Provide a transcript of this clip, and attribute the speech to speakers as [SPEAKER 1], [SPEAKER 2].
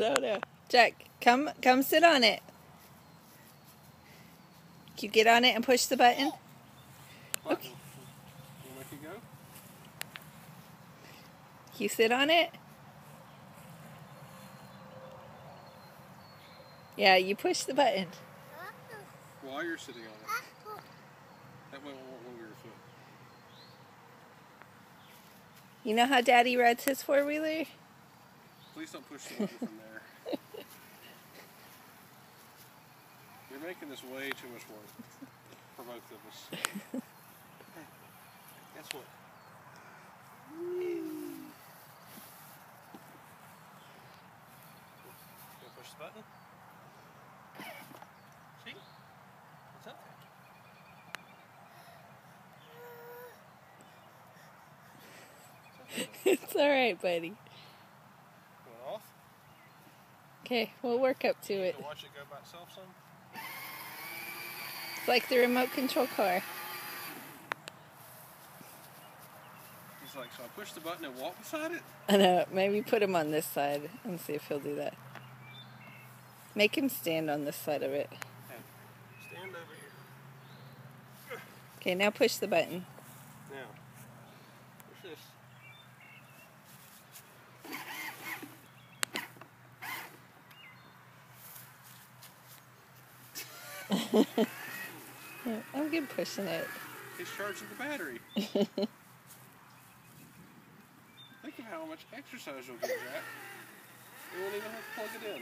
[SPEAKER 1] don't know. Jack, come sit on it. Can you get on it and push the button?
[SPEAKER 2] Okay. You make it go?
[SPEAKER 1] Can you sit on it? Yeah, you push the button.
[SPEAKER 2] While you're sitting on it. That way it won't move your foot.
[SPEAKER 1] You know how Daddy rides his four-wheeler?
[SPEAKER 2] Please don't push the button from there. You're making this way too much work for both of us. Hey, guess what? Go push the button. See? What's up there?
[SPEAKER 1] It's alright, buddy.
[SPEAKER 2] Going off?
[SPEAKER 1] Okay, we'll work up to it.
[SPEAKER 2] To watch it go by itself some?
[SPEAKER 1] It's like the remote control car.
[SPEAKER 2] He's like, so I push the button and walk beside it?
[SPEAKER 1] I know, maybe put him on this side and see if he'll do that. Make him stand on this side of it.
[SPEAKER 2] Hey, stand over here.
[SPEAKER 1] Okay, now push the button.
[SPEAKER 2] Now, push this.
[SPEAKER 1] I'm good pushing it.
[SPEAKER 2] He's charging the battery. Think of how much exercise you'll get, Jack. You won't even have to plug it in.